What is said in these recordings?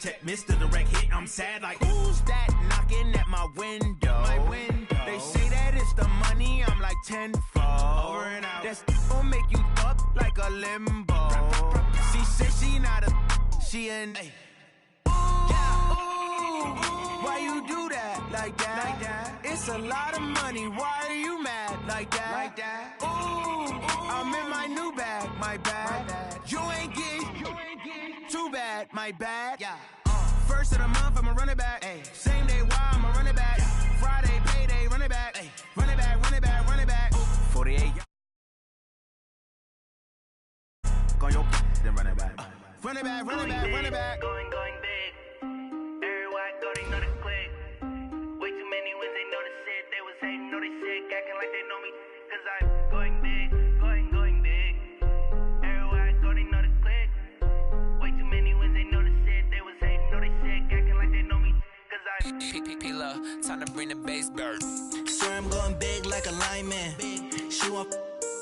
Mr. Direct Hit, I'm sad like, who's that knocking at my window? They say that it's the money, I'm like tenfold. Over and out. That's gon' make you up like a limbo. She said she not a, she an. Ooh, why you do that like that? It's a lot of money, why are you mad like that? Ooh, I'm in my new bag, my bad. You ain't getting too bad, my bad. Yeah. First of the month, I'ma run it back. Ay. Same day, why I'ma run it back. Yeah. Friday, payday, run it back. Ay. Run it back, run it back, run it back. 48. Go on your then run it back. Run it back, run it back, run it back. Going big. Everywhere I go, they know the click. Way too many wins, they know the shit. They was hating, know they sick, acting like they know me. Cause I'm going big, going big. Everywhere I go, they know the click. Way too many wins, they know the shit. They was hating, know they sick, acting like they know me. Cause I'm P-P-P-Love, time to bring the bass bird. Swear I'm going big like a lineman. She want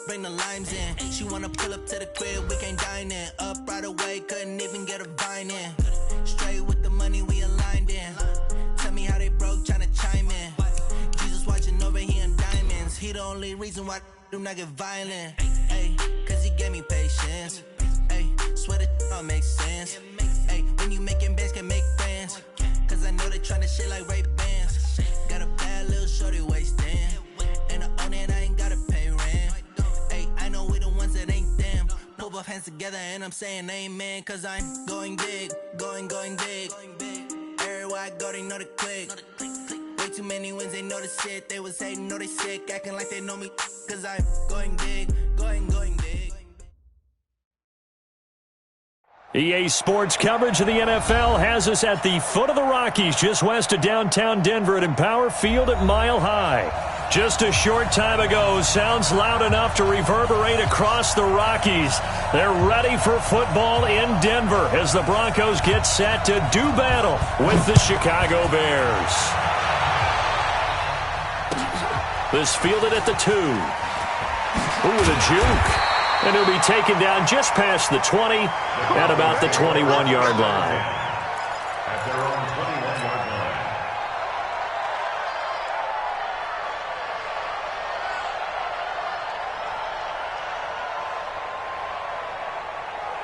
bring the limes in. She wanna pull up to the crib, we can't dine in. Up right away, couldn't even get a vine in. Straight with the money we aligned in. Tell me how they broke, tryna chime in. Jesus watching over here in diamonds. He the only reason why I do not get violent. Ay, cause he gave me patience. Ay, swear that all makes sense. Ay, when you making bands, can make friends. Cause I know they tryna shit like Ray-Bans. Got a bad little shorty wasting. And I own it, I ain't gotta pay rent. Ay, I know we the ones that ain't them. Pull both hands together and I'm saying amen. Cause I'm going big, going big. Everywhere I go, they know the click. Way too many wins, they know the shit. They was hating, know they sick, acting like they know me. Cause I'm going big, going big. EA Sports coverage of the NFL has us at the foot of the Rockies, just west of downtown Denver at Empower Field at Mile High. Just a short time ago, sounds loud enough to reverberate across the Rockies. They're ready for football in Denver as the Broncos get set to do battle with the Chicago Bears. This fielded at the 2. Ooh, the juke. And he'll be taken down just past the 20 at about the 21-yard line. At their own 21-yard line.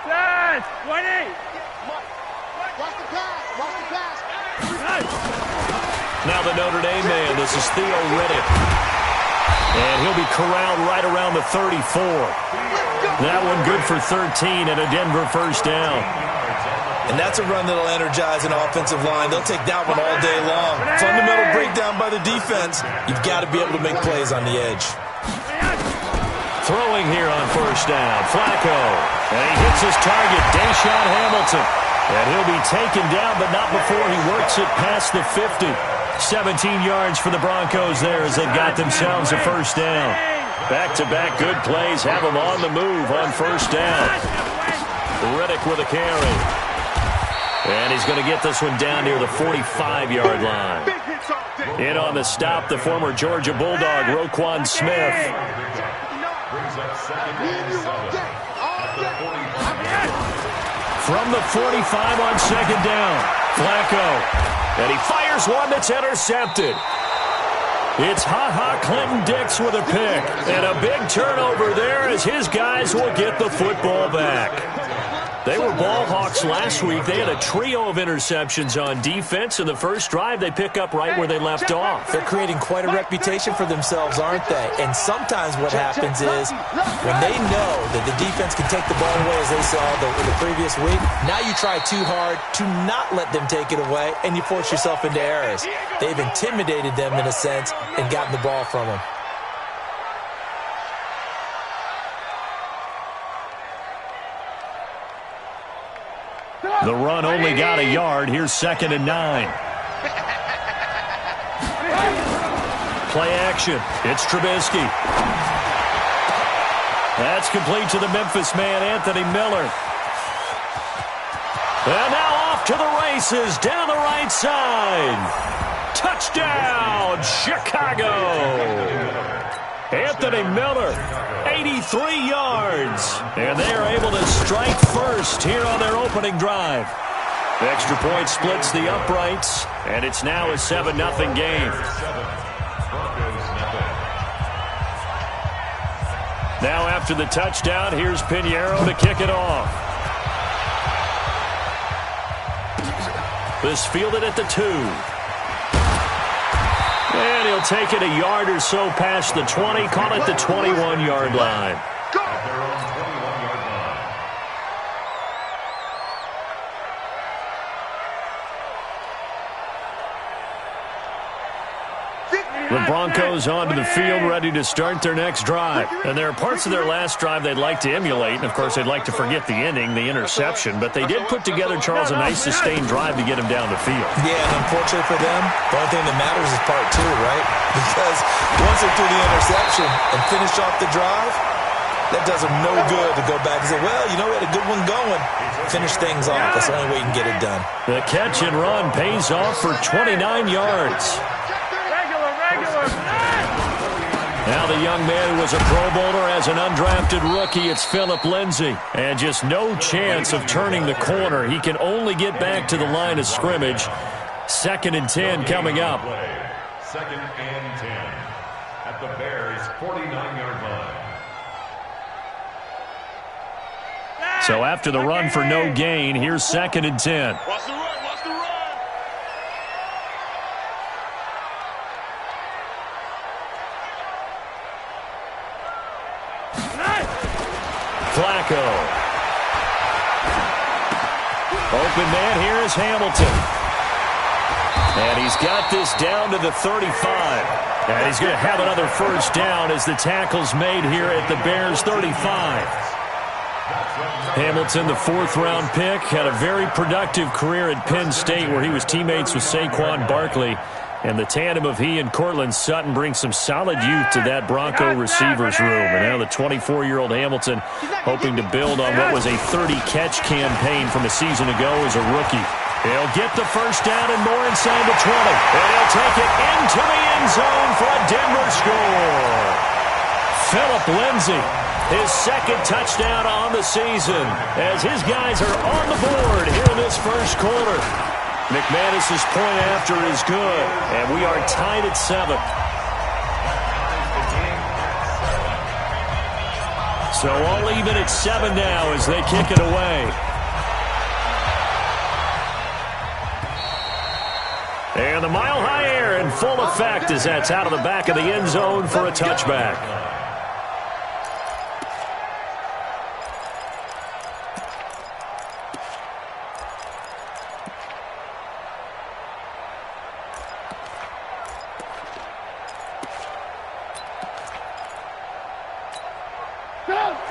Yes! 20! Watch the pass! Now the Notre Dame man, this is Theo Riddick. And he'll be corralled right around the 34. That one good for 13 and a Denver first down. And that's a run that'll energize an offensive line. They'll take that one all day long. Fundamental breakdown by the defense. You've got to be able to make plays on the edge. Throwing here on first down, Flacco. And he hits his target, Deshaun Hamilton. And he'll be taken down, but not before he works it past the 50. 17 yards for the Broncos there as they've got themselves a first down. Back-to-back good plays have them on the move on first down. Riddick with a carry. And he's going to get this one down near the 45-yard line. In on the stop, the former Georgia Bulldog, Roquan Smith. From the 45 on second down, Flacco. And he fires one that's intercepted. It's Ha-Ha Clinton-Dix with a pick. And a big turnover there as his guys will get the football back. They were ball hawks last week. They had a trio of interceptions on defense. In the first drive, they pick up right where they left off. They're creating quite a reputation for themselves, aren't they? And sometimes what happens is when they know that the defense can take the ball away, as they saw the previous week, now you try too hard to not let them take it away, and you force yourself into errors. They've intimidated them in a sense and gotten the ball from them. The run only got a yard. Here's 2nd and 9. Play action. It's Trubisky. That's complete to the Memphis man, Anthony Miller. And now off to the races down the right side. Touchdown, Chicago. Anthony Miller, 83 yards. And they are able to strike first here on their opening drive. The extra point splits the uprights, and it's now a 7-0 game. Now after the touchdown, here's Pinheiro to kick it off. This fielded at the 2. And he'll take it a yard or so past the 20, call it the 21-yard line. The Broncos onto the field, ready to start their next drive. And there are parts of their last drive they'd like to emulate. And, of course, they'd like to forget the ending, the interception. But they did put together, Charles, a nice sustained drive to get him down the field. Yeah, and unfortunately for them, the only thing that matters is part 2, right? Because once they threw the interception and finished off the drive, that does them no good to go back and say, well, you know, we had a good one going. Finish things off. That's the only way you can get it done. The catch and run pays off for 29 yards. Now the young man who was a Pro Bowler as an undrafted rookie, it's Phillip Lindsay. And just no chance of turning the corner. He can only get back to the line of scrimmage. 2nd and 10 coming up. 2nd and 10 at the Bears' 49-yard line. So after the run for no gain, here's 2nd and 10. Watch the run, watch the run. Flacco. Open man here is Hamilton. And he's got this down to the 35. And he's going to have another first down as the tackle's made here at the Bears' 35. Hamilton, the 4th-round pick, had a very productive career at Penn State where he was teammates with Saquon Barkley. And the tandem of he and Cortland Sutton brings some solid youth to that Bronco receivers room. And now the 24-year-old Hamilton hoping to build on what was a 30-catch campaign from a season ago as a rookie. He'll get the first down and more inside the 20. And he'll take it into the end zone for a Denver score. Phillip Lindsay, his 2nd touchdown on the season as his guys are on the board here in this first quarter. McManus's point after is good, and we are tied at 7. So all even at 7 now as they kick it away. And the mile-high air in full effect as that's out of the back of the end zone for a touchback.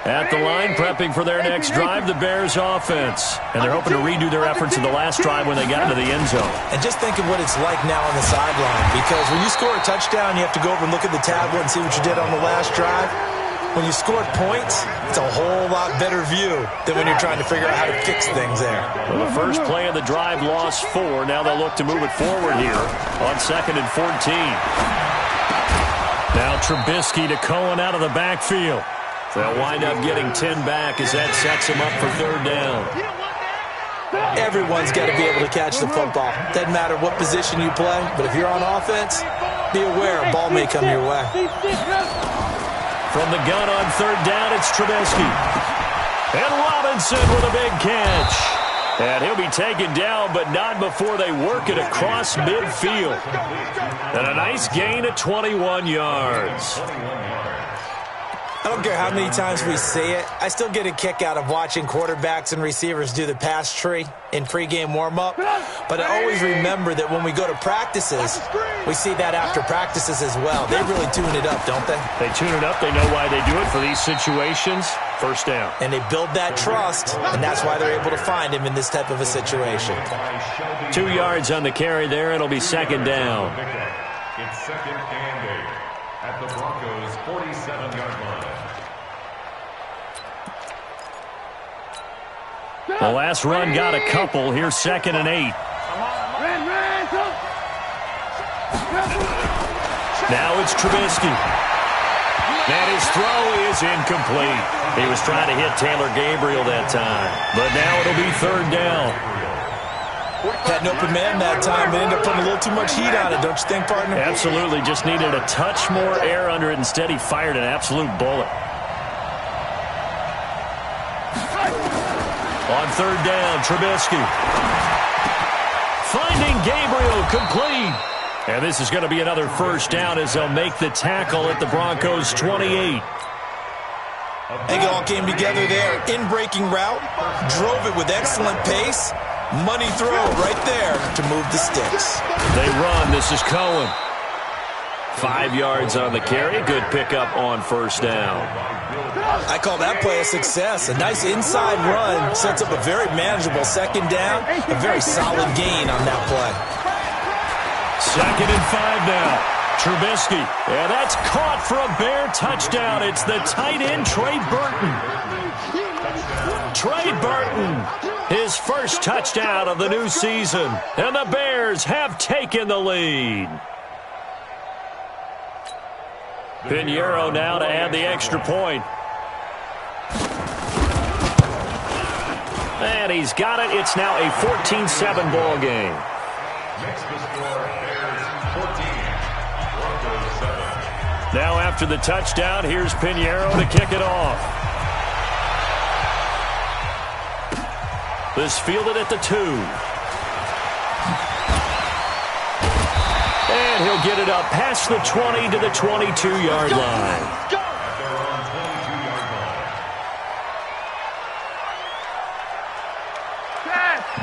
At the line, prepping for their next drive, the Bears offense. And they're hoping to redo their efforts in the last drive when they got into the end zone. And just think of what it's like now on the sideline. Because when you score a touchdown, you have to go over and look at the tablet and see what you did on the last drive. When you scored points, it's a whole lot better view than when you're trying to figure out how to fix things there. Well, the first play of the drive lost 4. Now they'll look to move it forward here on 2nd and 14. Now Trubisky to Cohen out of the backfield. They'll wind up getting 10 back as that sets them up for 3rd down. Everyone's got to be able to catch the football. Doesn't matter what position you play, but if you're on offense, be aware a ball may come your way. From the gun on 3rd down, it's Trubisky. And Robinson with a big catch. And he'll be taken down, but not before they work it across midfield. And a nice gain of 21 yards. I don't care how many times we see it. I still get a kick out of watching quarterbacks and receivers do the pass tree in pregame warm-up. But I always remember that when we go to practices, we see that after practices as well. They really tune it up, don't they? They tune it up. They know why they do it for these situations. First down. And they build that trust, and that's why they're able to find him in this type of a situation. 2 yards on the carry there. It'll be 2nd down. It's 2nd and 8 at the Broncos' 47-yard line. The last run got a couple. Here's 2nd and 8. Now it's Trubisky. And his throw is incomplete. He was trying to hit Taylor Gabriel that time. But now it'll be 3rd down. Had an open man that time, but ended up putting a little too much heat on it, don't you think, partner? Absolutely. Just needed a touch more air under it. Instead, he fired an absolute bullet. On third down, Trubisky. Finding Gabriel, complete. And this is going to be another first down as they'll make the tackle at the Broncos' 28. I think it all came together there. In-breaking route, drove it with excellent pace. Money throw right there to move the sticks. They run. This is Cohen. 5 yards on the carry. Good pickup on first down. I call that play a success. A nice inside run sets up a very manageable second down. A very solid gain on that play. 2nd and 5 now. Trubisky. And that's caught for a Bear touchdown. It's the tight end, Trey Burton. Trey Burton, his first touchdown of the new season. And the Bears have taken the lead. Pinheiro now to add the extra point. And he's got it. It's now a 14-7 ball game. Makes the score Bears 14, Broncos 7. Now after the touchdown, here's Pinheiro to kick it off. This fielded at the 2. And he'll get it up past the 20 to the 22-yard line.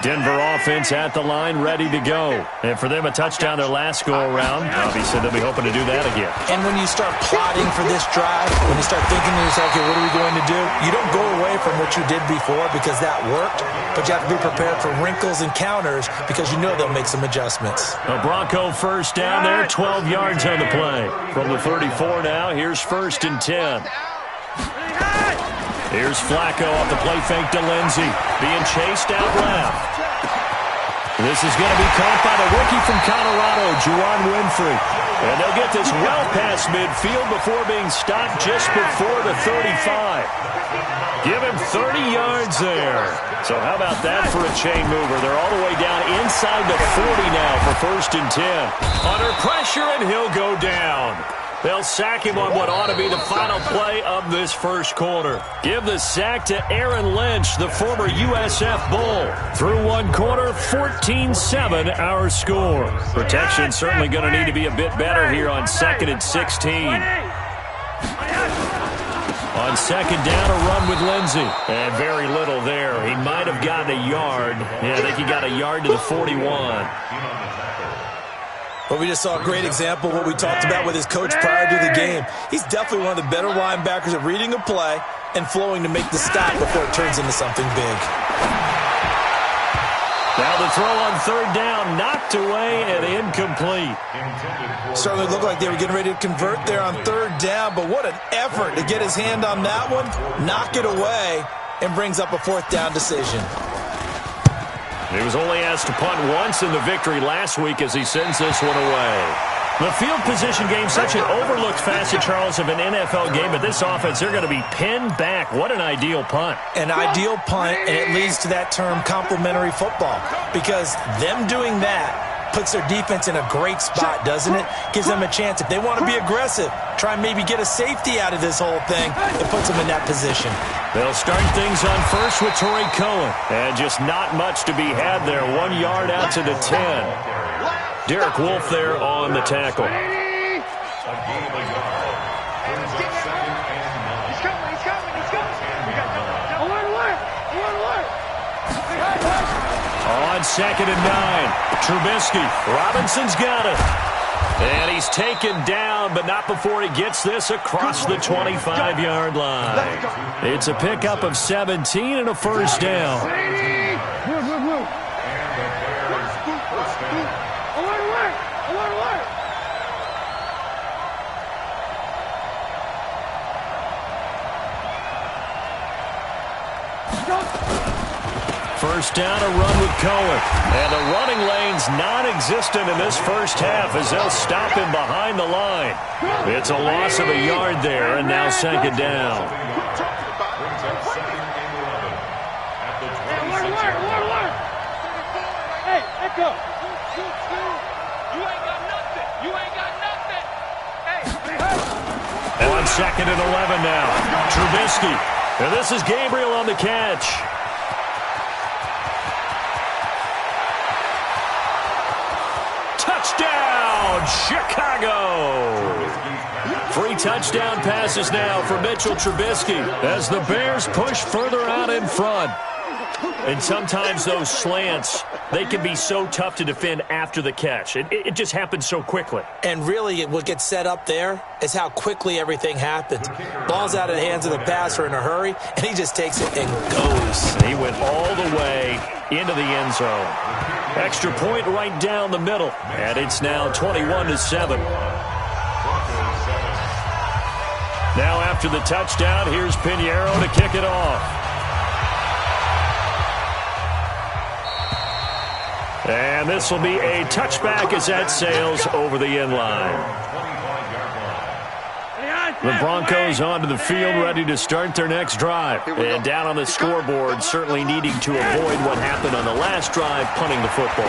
Denver offense at the line, ready to go. And for them, a touchdown their last go-around. Obviously, they'll be hoping to do that again. And when you start plotting for this drive, when you start thinking to yourself, okay, what are we going to do? You don't go away from what you did before because that worked, but you have to be prepared for wrinkles and counters because you know they'll make some adjustments. A Bronco first down there, 12 yards on the play. From the 34 now, here's 1st and 10. Here's Flacco off the play fake to Lindsey. Being chased out left. This is going to be caught by the rookie from Colorado, Juwan Winfrey. And they'll get this well past midfield before being stopped just before the 35. Give him 30 yards there. So how about that for a chain mover? They're all the way down inside the 40 now for 1st and 10. Under pressure, and he'll go down. They'll sack him on what ought to be the final play of this first quarter. Give the sack to Aaron Lynch, the former USF Bull. Through one quarter, 14-7 our score. Protection certainly going to need to be a bit better here on 2nd and 16. On 2nd down, a run with Lindsey. And very little there. He might have gotten a yard. Yeah, I think he got a yard to the 41. But we just saw a great example of what we talked about with his coach prior to the game. He's definitely one of the better linebackers at reading a play and flowing to make the stop before it turns into something big. Now the throw on 3rd down, knocked away and incomplete. Certainly looked like they were getting ready to convert there on 3rd down, but what an effort to get his hand on that one, knock it away, and brings up a 4th down decision. He was only asked to punt once in the victory last week as he sends this one away. The field position game, such an overlooked facet, Charles, of an NFL game. But this offense, they're going to be pinned back. What an ideal punt. An ideal punt, and it leads to that term complementary football. Because them doing that puts their defense in a great spot, doesn't it? Gives them a chance. If they want to be aggressive, try and maybe get a safety out of this whole thing, it puts them in that position. They'll start things on first with Torrey Cohen. And just not much to be had there. 1 yard out to the 10. Derek Wolfe there on the tackle. On 2nd and 9, Trubisky. Robinson's got it. And he's taken down, but not before he gets this across the 25-yard line. It's a pickup of 17 and a first down. First down, a run with Cohen. And the running lane's non-existent in this first half as they'll stop him behind the line. It's a loss of a yard there, and now 2nd down. Hey! go. You ain't got nothing. You ain't got nothing. Hey. On 2nd and 11 now. Trubisky. And this is Gabriel on the catch. Touchdown, Chicago! 3 touchdown passes now for Mitchell Trubisky as the Bears push further out in front. And sometimes those slants, they can be so tough to defend after the catch. It just happens so quickly. And really, what gets set up there is how quickly everything happens. Ball's out of the hands of the passer in a hurry, and he just takes it and goes. He went all the way into the end zone. Extra point right down the middle, and it's now 21-7. Now after the touchdown, here's Pinheiro to kick it off. And this will be a touchback as that sails over the end line. The Broncos onto the field, ready to start their next drive. And down on the scoreboard, certainly needing to avoid what happened on the last drive, punting the football.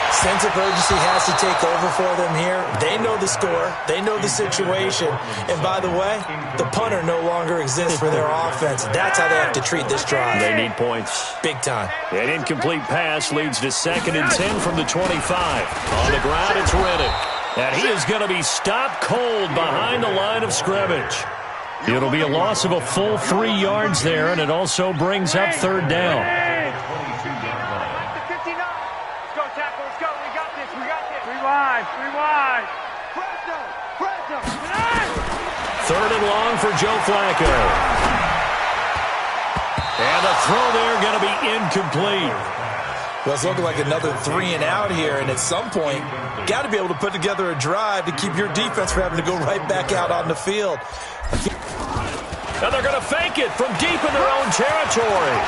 Sense of urgency has to take over for them here. They know the score. They know the situation. And by the way, the punter no longer exists for their offense. That's how they have to treat this drive. They need points. Big time. An incomplete pass leads to 2nd and 10 from the 25. On the ground, it's Reddick. And he is going to be stopped cold behind the line of scrimmage. It'll be a loss of a full 3 yards there, and it also brings up 3rd down. Three wide. 3rd and long for Joe Flacco. And the throw there going to be incomplete. Well, it's looking like another 3 and out here, and at some point, got to be able to put together a drive to keep your defense from having to go right back out on the field. And they're going to fake it from deep in their own territory.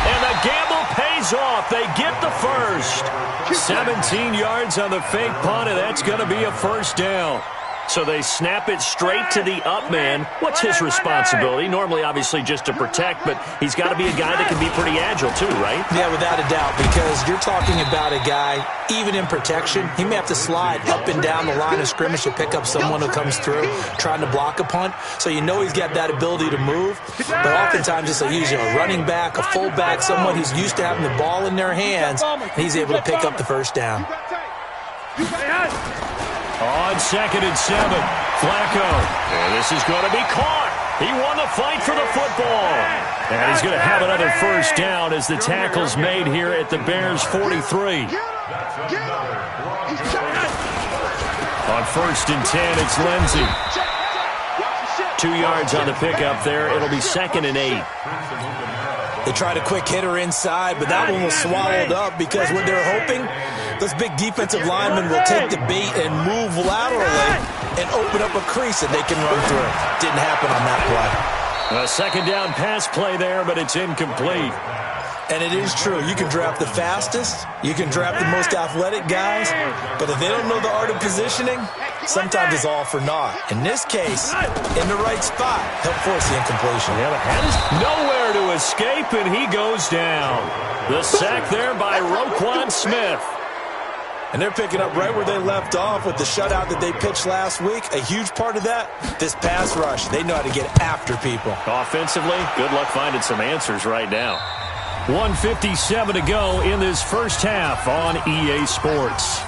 And the gamble pays off. They get the first. 17 yards on the fake punt, and that's going to be a 1st down. So they snap it straight to the up man. What's his responsibility? Normally, obviously, just to protect, but he's got to be a guy that can be pretty agile too, right? Yeah, without a doubt, because you're talking about a guy, even in protection, he may have to slide up and down the line of scrimmage to pick up someone who comes through trying to block a punt. So you know he's got that ability to move, but oftentimes it's usually a running back, a fullback, someone who's used to having the ball in their hands, and he's able to pick up the 1st down. On 2nd and 7, Flacco. And this is going to be caught. He won the fight for the football. And he's going to have another 1st down as the tackle's made here at the Bears' 43. On 1st and 10, it's Lindsey. 2 yards on the pickup there. It'll be 2nd and 8. They tried a quick hitter inside, but that one was swallowed up because what they're hoping, those big defensive linemen will take the bait and move laterally and open up a crease that they can run through. Didn't happen on that play. A 2nd down pass play there, but it's incomplete. And it is true. You can draft the fastest. You can draft the most athletic guys. But if they don't know the art of positioning, sometimes it's all for naught. In this case, in the right spot, help force the incompletion. Yeah, but that is nowhere to escape, and he goes down. The sack there by Roquan Smith. And they're picking up right where they left off with the shutout that they pitched last week. A huge part of that, this pass rush. They know how to get after people. Offensively, good luck finding some answers right now. 1:57 to go in this 1st half on EA Sports.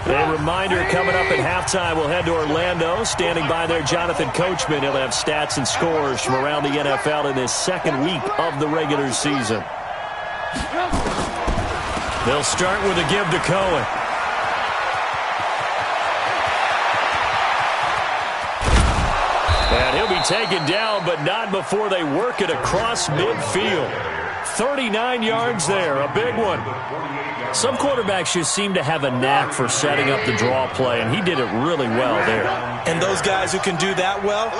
A reminder coming up at halftime, we'll head to Orlando. Standing by there, Jonathan Coachman. He'll have stats and scores from around the NFL in this 2nd week of the regular season. They'll start with a give to Cohen. And he'll be taken down, but not before they work it across midfield. 39 yards there, a big one. Some quarterbacks just seem to have a knack for setting up the draw play, and he did it really well there. And those guys who can do that well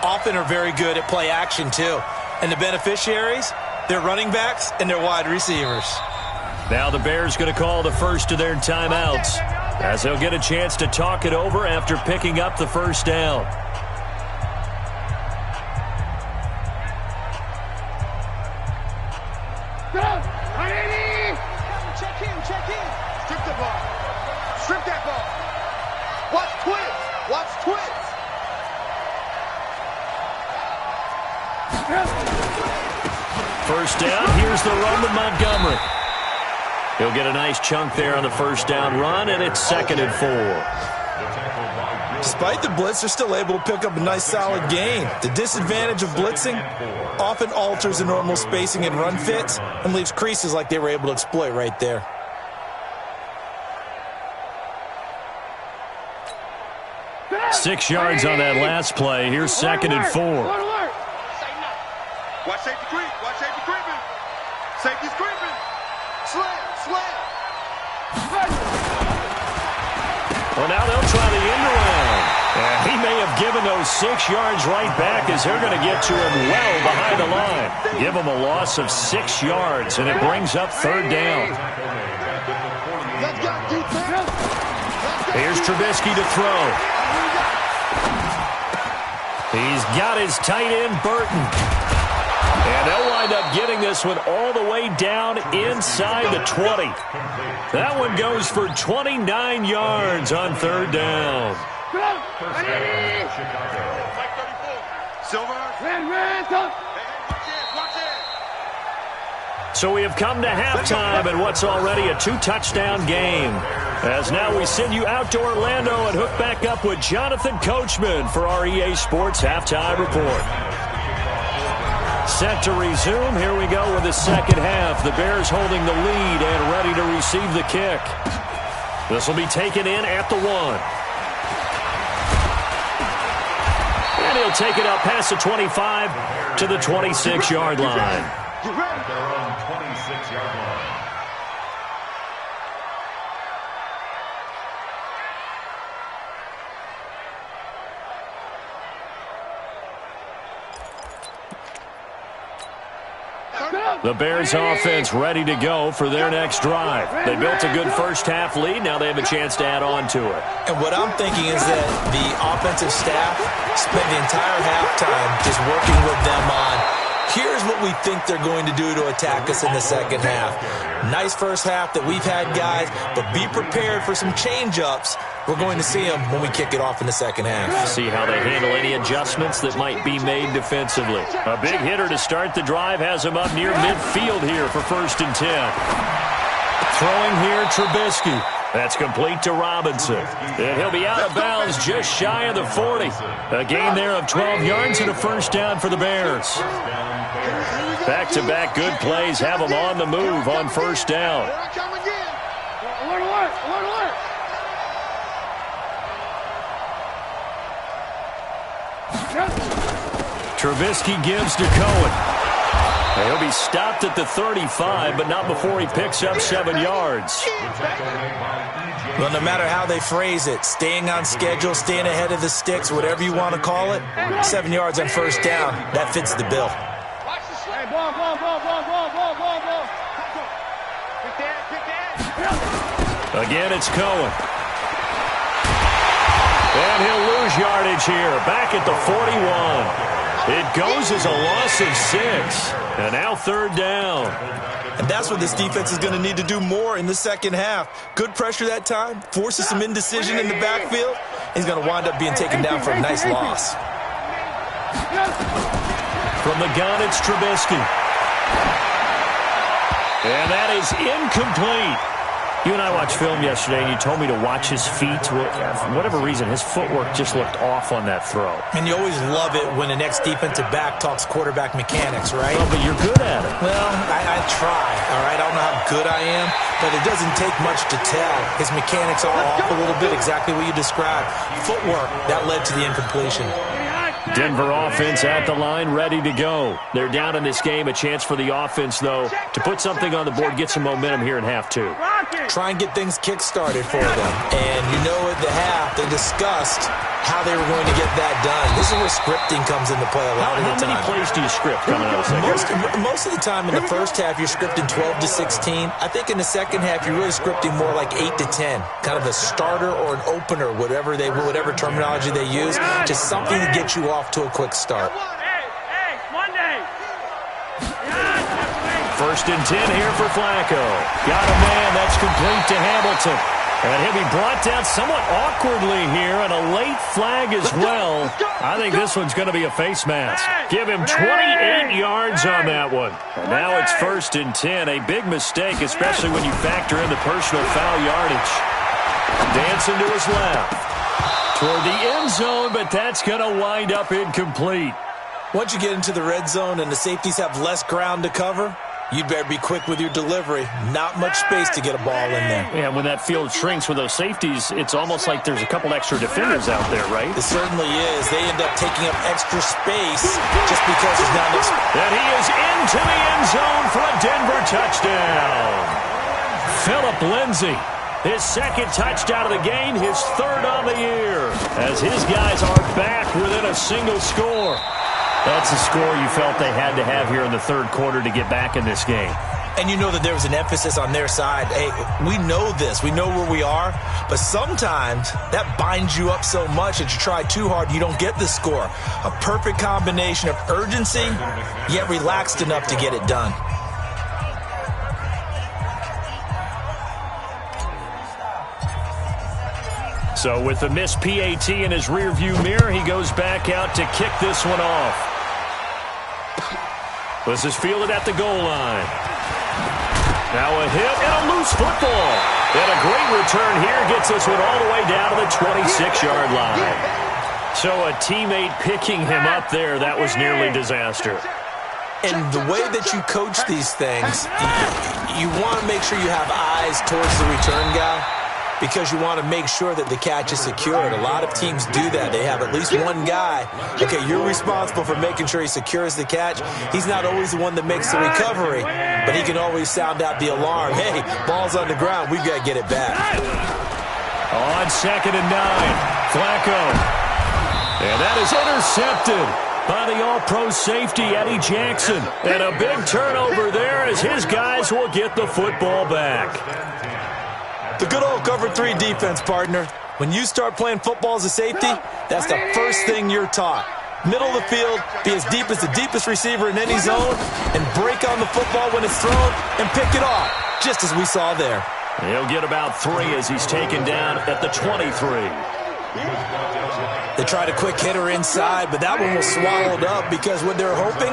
often are very good at play action too. And the beneficiaries, they're running backs and they're wide receivers. Now the Bears going to call the first of their timeouts as they'll get a chance to talk it over after picking up the 1st down. first down. Here's the run with Montgomery. He'll get a nice chunk there on the first down run, and it's 2nd and 4. Despite the blitz, they're still able to pick up a nice solid gain. The disadvantage of blitzing often alters the normal spacing and run fits and leaves creases like they were able to exploit right there. Six yards on that last play. Here's 2nd and 4. Watch safety creep. Watch safety creeping. Safety's creeping. Slam. Well, now they'll try the end around. And he may have given those 6 yards right back as they're going to get to him well behind the line. Give him a loss of 6 yards, and it brings up 3rd down. Here's Trubisky to throw. He's got his tight end, Burton. And they'll wind up getting this one all the way down inside the 20. That one goes for 29 yards on 3rd down. So we have come to halftime in what's already a 2-touchdown game. As now we send you out to Orlando and hook back up with Jonathan Coachman for our EA Sports Halftime Report. Set to resume. Here we go with the second half. The Bears holding the lead and ready to receive the kick. This will be taken in at the 1. And he'll take it up past the 25 to the 26-yard line. At their own 26-yard line. The Bears offense ready to go for their next drive. They built a good first-half lead. Now they have a chance to add on to it. And what I'm thinking is that the offensive staff spent the entire halftime just working with them on, here's what we think they're going to do to attack us in the second half. Nice first half that we've had, guys, but be prepared for some change-ups. We're going to see them when we kick it off in the second half. See how they handle any adjustments that might be made defensively. A big hitter to start the drive has him up near midfield here for 1st and 10. Throwing here, Trubisky. That's complete to Robinson. And he'll be out of bounds just shy of the 40. A gain there of 12 yards and a first down for the Bears. Back-to-back good plays have them on the move on first down. Trubisky gives to Cohen. He'll be stopped at the 35, but not before he picks up 7 yards. Well, no matter how they phrase it, staying on schedule, staying ahead of the sticks, whatever you want to call it, 7 yards on first down, that fits the bill. Again, it's Cohen. And he'll lose yardage here, back at the 41. It goes as a loss of 6. And now 3rd down. And that's what this defense is going to need to do more in the second half. Good pressure that time, forces some indecision in the backfield. He's going to wind up being taken down for a nice loss. From the gun, it's Trubisky. And that is incomplete. You and I watched film yesterday, and you told me to watch his feet. For whatever reason, his footwork just looked off on that throw. And you always love it when the next defensive back talks quarterback mechanics, right? Well, but you're good at it. Well, I try, all right? I don't know how good I am, but it doesn't take much to tell. His mechanics are off a little bit, exactly what you described. Footwork, that led to the incompletion. Denver offense at the line, ready to go. They're down in this game. A chance for the offense, though, to put something on the board, get some momentum here in half 2. Try and get things kick-started for them. And you know at the half, they discussed how they were going to get that done. This is where scripting comes into play a lot of the time. How many plays do you script coming out of the second? Most of the time in the first half, you're scripting 12 to 16. I think in the second half, you're really scripting more like 8 to 10. Kind of a starter or an opener, whatever terminology they use. Just something to get you off to a quick start. 1st and 10 here for Flacco. Got a man. That's complete to Hamilton. And he'll be brought down somewhat awkwardly here, and a late flag as well. I think this one's going to be a face mask. Give him 28 yards on that one. And now it's 1st and 10. A big mistake, especially when you factor in the personal foul yardage. Dancing to his left. Toward the end zone, but that's going to wind up incomplete. Once you get into the red zone and the safeties have less ground to cover, you'd better be quick with your delivery. Not much space to get a ball in there. Yeah, when that field shrinks with those safeties, it's almost like there's a couple extra defenders out there, right? It certainly is. They end up taking up extra space just because there's not enough space. And he is into the end zone for a Denver touchdown. Phillip Lindsay, his 2nd touchdown of the game, his 3rd on the year, as his guys are back within a single score. That's a score you felt they had to have here in the 3rd quarter to get back in this game. And you know that there was an emphasis on their side. Hey, we know this. We know where we are. But sometimes that binds you up so much that you try too hard, you don't get the score. A perfect combination of urgency, yet relaxed enough to get it done. So with the missed PAT in his rearview mirror, he goes back out to kick this one off. This is fielded at the goal line. Now a hit and a loose football. And a great return here gets this one all the way down to the 26-yard line. So a teammate picking him up there, that was nearly disaster. And the way that you coach these things, you want to make sure you have eyes towards the return guy, because you want to make sure that the catch is secured. A lot of teams do that. They have at least one guy. Okay, you're responsible for making sure he secures the catch. He's not always the one that makes the recovery, but he can always sound out the alarm. Hey, ball's on the ground. We've got to get it back. On 2nd and 9, Flacco. And that is intercepted by the all-pro safety, Eddie Jackson. And a big turnover there as his guys will get the football back. The good old cover 3 defense, partner. When you start playing football as a safety, that's the first thing you're taught. Middle of the field, be as deep as the deepest receiver in any zone, and break on the football when it's thrown and pick it off, just as we saw there. He'll get about 3 as he's taken down at the 23. They tried a quick hitter inside, but that one was swallowed up because what they're hoping,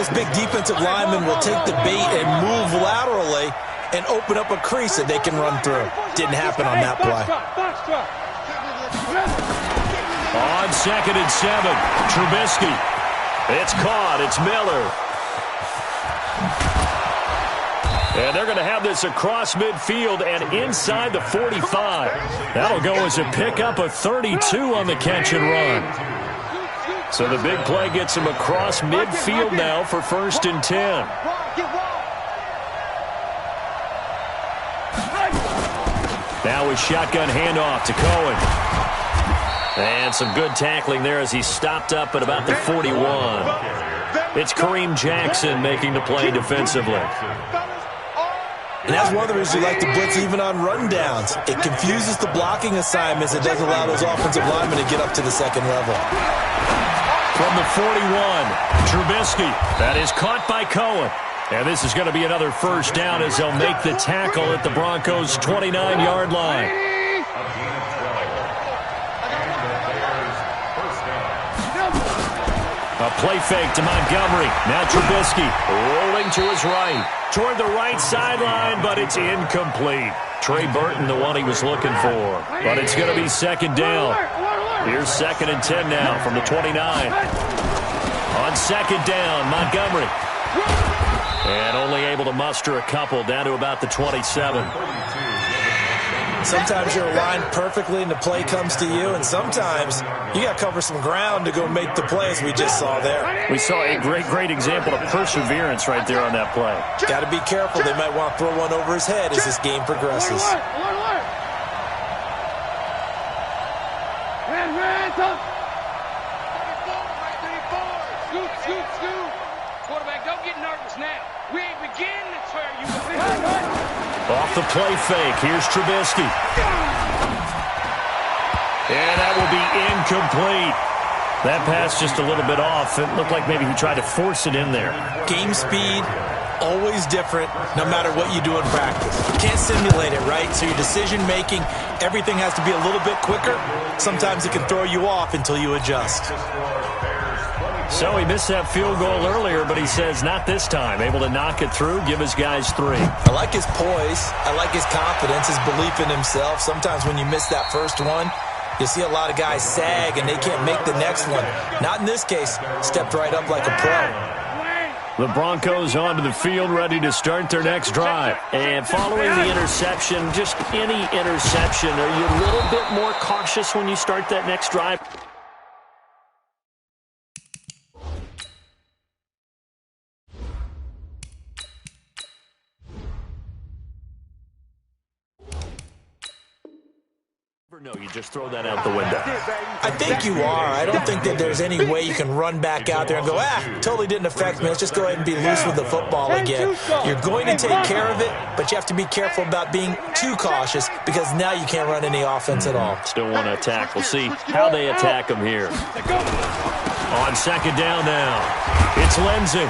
this big defensive lineman will take the bait and move laterally and open up a crease that they can run through. Didn't happen on that play. On 2nd and 7, Trubisky. It's caught. It's Miller. And they're going to have this across midfield and inside the 45. That'll go as a pickup of 32 on the catch and run. So the big play gets him across midfield now for 1st and 10. Now a shotgun handoff to Cohen. And some good tackling there as he stopped up at about the 41. It's Kareem Jackson making the play defensively. And that's one of the reasons we like to blitz even on rundowns. It confuses the blocking assignments. It doesn't allow those offensive linemen to get up to the 2nd level. From the 41, Trubisky. That is caught by Cohen. And this is going to be another 1st down as they'll make the tackle at the Broncos' 29-yard line. A play fake to Montgomery. Now Trubisky rolling to his right. Toward the right sideline, but it's incomplete. Trey Burton, the one he was looking for. But it's going to be 2nd down. Here's 2nd and 10 now from the 29. On 2nd down, Montgomery. And only able to muster a couple down to about the 27. Sometimes you're aligned perfectly and the play comes to you, and sometimes you got to cover some ground to go make the play, as we just saw there. We saw a great example of perseverance right there on that play. Got to be careful. They might want to throw one over his head as this game progresses. Quarterback, don't get nervous now. We ain't beginning to tear you up. Off the play fake, here's Trubisky. And that will be incomplete. That pass just a little bit off. It looked like maybe he tried to force it in there. Game speed, always different no matter what you do in practice. You can't simulate it, right? So your decision-making, everything has to be a little bit quicker. Sometimes it can throw you off until you adjust. So he missed that field goal earlier, but he says not this time. Able to knock it through, give his guys 3. I like his poise. I like his confidence, his belief in himself. Sometimes when you miss that first one, you see a lot of guys sag and they can't make the next one. Not in this case. Stepped right up like a pro. The Broncos onto the field, ready to start their next drive. And following the interception, just any interception, are you a little bit more cautious when you start that next drive? No, you just throw that out the window. I think you are. I don't think that there's any way you can run back out there and go, totally didn't affect me. Let's just go ahead and be loose with the football again. You're going to take care of it, but you have to be careful about being too cautious because now you can't run any offense at all. Still want to attack. We'll see how they attack them here. On second down now, it's Lindsey.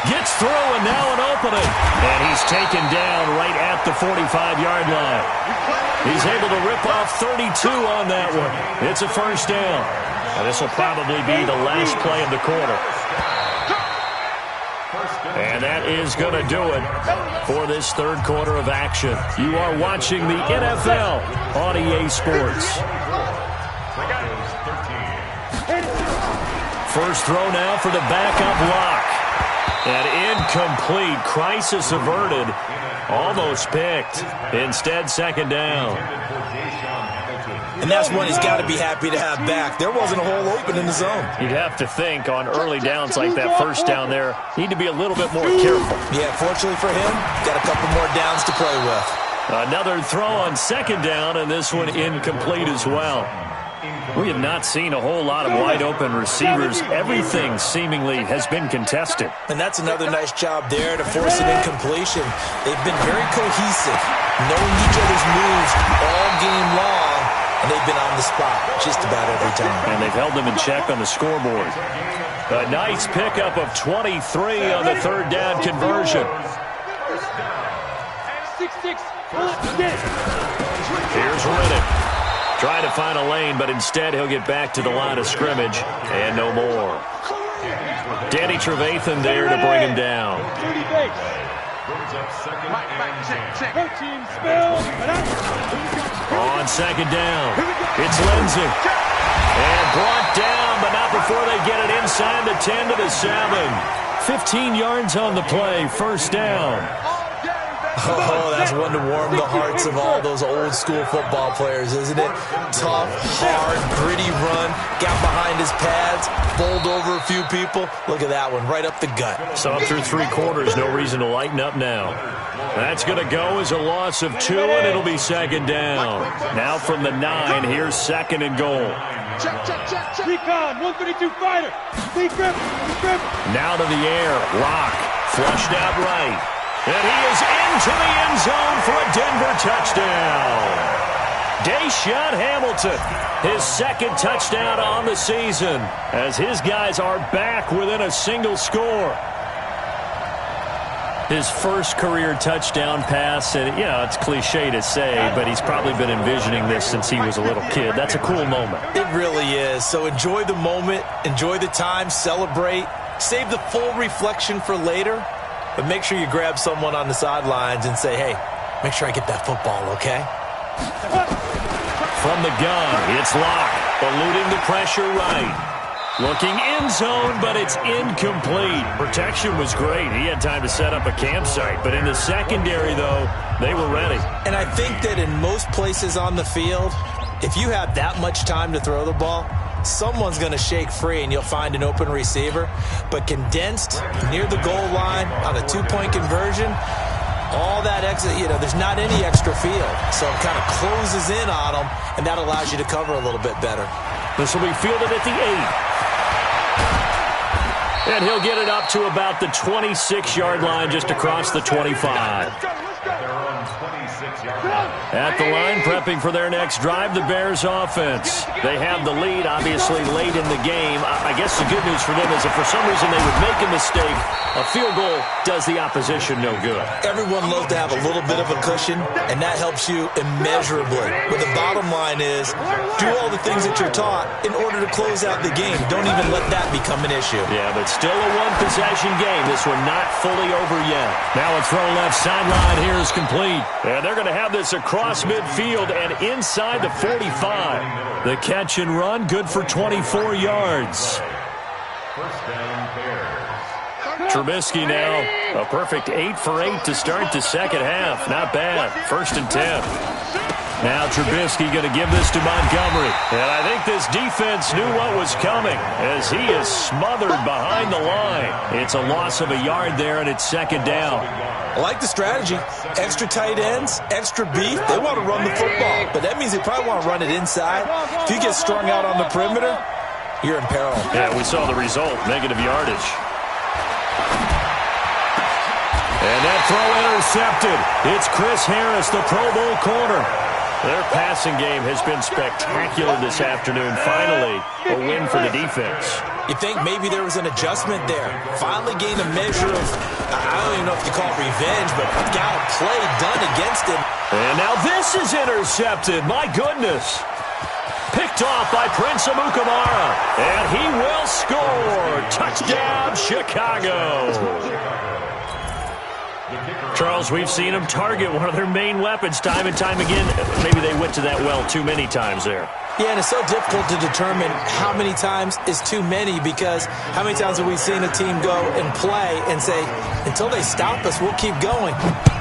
Gets through, and now an opening. And he's taken down right at the 45-yard line. He's able to rip off 32 on that one. It's a first down. And this will probably be the last play of the quarter. And that is going to do it for this third quarter of action. You are watching the NFL on EA Sports. First throw now for the backup lock. And incomplete. Crisis averted. Almost picked. Instead, second down. And that's one he's got to be happy to have back. There wasn't a hole open in the zone. You'd have to think on early downs like that first down there, need to be a little bit more careful. Yeah, fortunately for him, got a couple more downs to play with. Another throw on second down, and this one incomplete as well. We have not seen a whole lot of wide-open receivers. Everything seemingly has been contested. And that's another nice job there to force an incompletion. They've been very cohesive, knowing each other's moves all game long, and they've been on the spot just about every time. And they've held them in check on the scoreboard. A nice pickup of 23 on the third down conversion. 6-6. Here's Riddick. Trying to find a lane, but instead he'll get back to the line of scrimmage, and no more. Danny Trevathan there to bring him down. On second down, it's Lindsey. And brought down, but not before they get it inside the 10 to the 7. 15 yards on the play, first down. Oh, that's one to warm the hearts of all those old school football players, isn't it? Tough, hard, gritty run, got behind his pads, bowled over a few people. Look at that one, right up the gut. So up through 3 quarters, no reason to lighten up now. That's going to go as a loss of 2, and it'll be second down. Now from the 9, here's second and goal. Check. Recon, 132 fighter. Grip. Now to the air, Rock, flushed out right. And he is into the end zone for a Denver touchdown. Deshaun Hamilton, his second touchdown on the season, as his guys are back within a single score. His first career touchdown pass, and it's cliche to say, but he's probably been envisioning this since he was a little kid. That's a cool moment. It really is. So enjoy the moment, enjoy the time, celebrate, save the full reflection for later. But make sure you grab someone on the sidelines and say, hey, make sure I get that football, okay? From the gun, it's Locke, eluding the pressure right. Looking in zone, but it's incomplete. Protection was great. He had time to set up a campsite. But in the secondary, though, they were ready. And I think that in most places on the field, if you have that much time to throw the ball, someone's going to shake free and you'll find an open receiver. But condensed near the goal line on a 2-point conversion, all that extra, there's not any extra field. So it kind of closes in on them, and that allows you to cover a little bit better. This will be fielded at the 8. And he'll get it up to about the 26-yard line, just across the 25. They're on 26. At the line, prepping for their next drive, the Bears offense. They have the lead, obviously, late in the game. I guess the good news for them is if for some reason they would make a mistake, a field goal does the opposition no good. Everyone loves to have a little bit of a cushion, and that helps you immeasurably. But the bottom line is, do all the things that you're taught in order to close out the game. Don't even let that become an issue. Yeah, but still a one-possession game. This one not fully over yet. Now a throw left sideline here is complete. And they're going to have this across midfield and inside the 45. The catch and run, good for 24 yards. First down, Bears. Trubisky now, a perfect 8 for 8 to start the second half. Not bad. 1st and 10. Now Trubisky going to give this to Montgomery. And I think this defense knew what was coming as he is smothered behind the line. It's a loss of a yard there, and it's 2nd down. I like the strategy. Extra tight ends, extra beef. They want to run the football, but that means they probably want to run it inside. If you get strung out on the perimeter, you're in peril. Yeah, we saw the result, negative yardage. And that throw intercepted. It's Chris Harris, the Pro Bowl corner. Their passing game has been spectacular this afternoon. Finally, a win for the defense. You think maybe there was an adjustment there. Finally gained a measure of, I don't even know if you call it revenge, but got a play done against him. And now this is intercepted. My goodness. Picked off by Prince Amukamara. And he will score. Touchdown, Chicago. Charles, we've seen them target one of their main weapons time and time again. Maybe they went to that well too many times there. Yeah, and it's so difficult to determine how many times is too many, because how many times have we seen a team go and play and say, until they stop us, we'll keep going.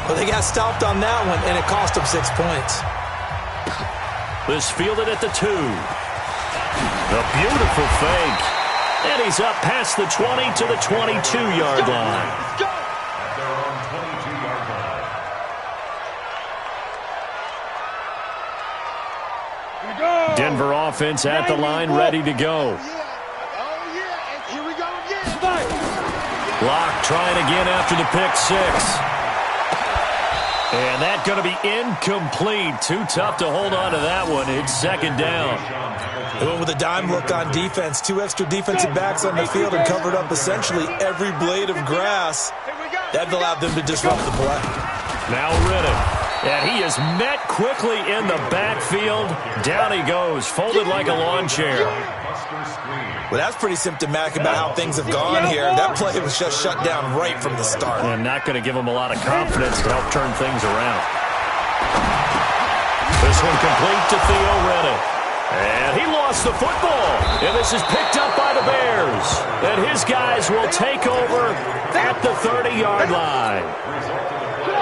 But they got stopped on that one, and it cost them 6 points. This fielded at the 2. A beautiful fake. And he's up past the 20 to the 22-yard line. Denver offense at the line, ready to go. Here we go again. Block trying again after the pick 6. And that's going to be incomplete. Too tough to hold on to that one. It's 2nd down. They went with a dime look on defense. 2 extra defensive backs on the field and covered up essentially every blade of grass. That allowed them to disrupt the play. Now Riddick. And he is met quickly in the backfield. Down he goes, folded like a lawn chair. Well, that's pretty symptomatic about how things have gone here. That play was just shut down right from the start. And not going to give him a lot of confidence to help turn things around. This one complete to Theo Riddick. And he lost the football. And this is picked up by the Bears. And his guys will take over at the 30-yard line.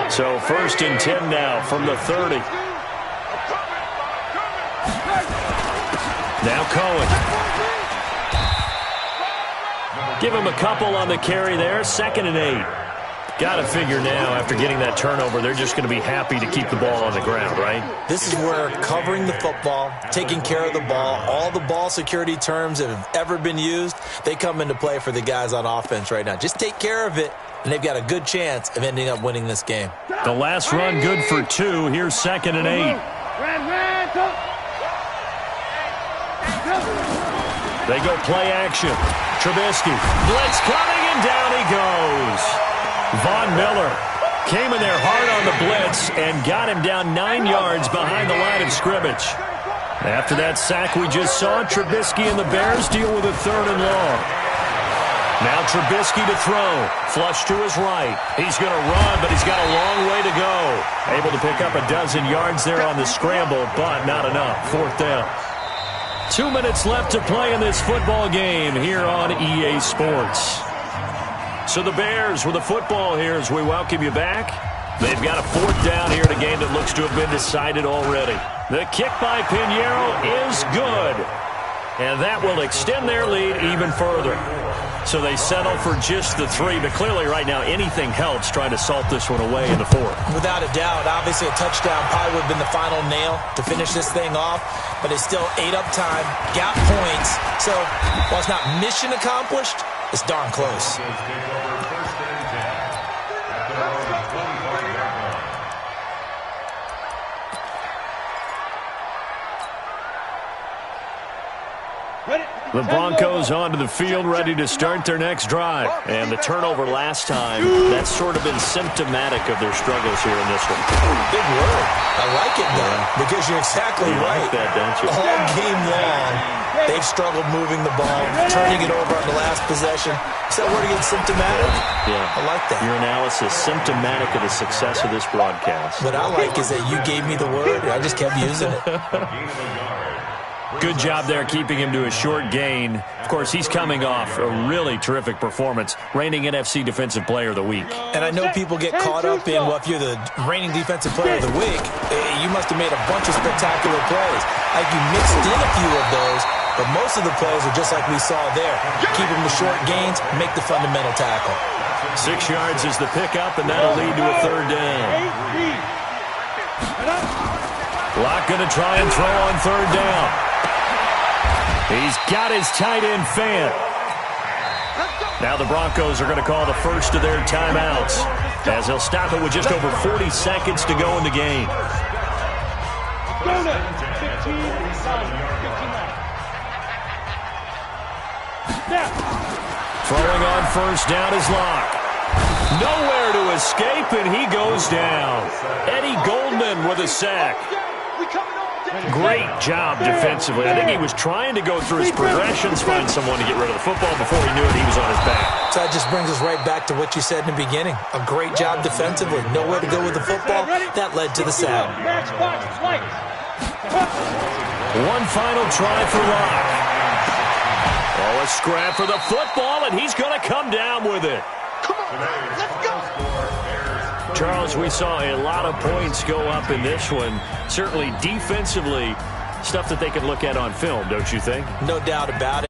So 1st and 10 now from the 30. Now Cohen. Give him a couple on the carry there. 2nd and 8. Got to figure now, after getting that turnover, they're just going to be happy to keep the ball on the ground, right? This is where covering the football, taking care of the ball, all the ball security terms that have ever been used, they come into play for the guys on offense right now. Just take care of it, and they've got a good chance of ending up winning this game. The last run good for 2. Here's 2nd and 8. They go play action. Trubisky. Blitz coming, and down he goes. Von Miller came in there hard on the blitz and got him down 9 yards behind the line of scrimmage. After that sack we just saw, Trubisky and the Bears deal with a 3rd and long. Now Trubisky to throw. Flush to his right. He's going to run, but he's got a long way to go. Able to pick up a dozen yards there on the scramble, but not enough. 4th down. 2 minutes left to play in this football game here on EA Sports. So the Bears with the football here as we welcome you back. They've got a 4th down here in a game that looks to have been decided already. The kick by Pinheiro is good. And that will extend their lead even further. So they settle for just the 3, but clearly right now anything helps trying to salt this one away in the 4th. Without a doubt, obviously a touchdown probably would have been the final nail to finish this thing off, but it's still ate up time, got points. So while it's not mission accomplished, it's darn close. The Broncos onto the field, ready to start their next drive. And the turnover last time, that's sort of been symptomatic of their struggles here in this one. Big word. I like it, though, because you're exactly right. Like that, don't you? All game long, they've struggled moving the ball, turning it over on the last possession. Is that word again, symptomatic? Yeah. I like that. Your analysis, symptomatic of the success of this broadcast. What I like is that you gave me the word, and I just kept using it. Good job there keeping him to a short gain. Of course, he's coming off a really terrific performance, reigning NFC Defensive Player of the Week. And I know people get caught up in, well, if you're the reigning Defensive Player of the Week, you must have made a bunch of spectacular plays. Like you mixed in a few of those, but most of the plays are just like we saw there. Keep them to short gains, make the fundamental tackle. 6 yards is the pickup, and that'll lead to a third down. Locke going to try and throw on third down. He's got his tight end fan. Now the Broncos are going to call the first of their timeouts as they'll stop it with just over 40 seconds to go in the game. Throwing on first down is Locke. Nowhere to escape, and he goes down. Eddie Goldman with a sack. Great job defensively. I think he was trying to go through his progressions, find someone to get rid of the football. Before he knew it, he was on his back. So that just brings us right back to what you said in the beginning. A great job defensively. Nowhere to go with the football. That led to the sack. One final try for Locke. Oh, a scrap for the football, and he's going to come down with it. Come on, let's go. Charles, we saw a lot of points go up in this one. Certainly defensively, stuff that they can look at on film, don't you think? No doubt about it.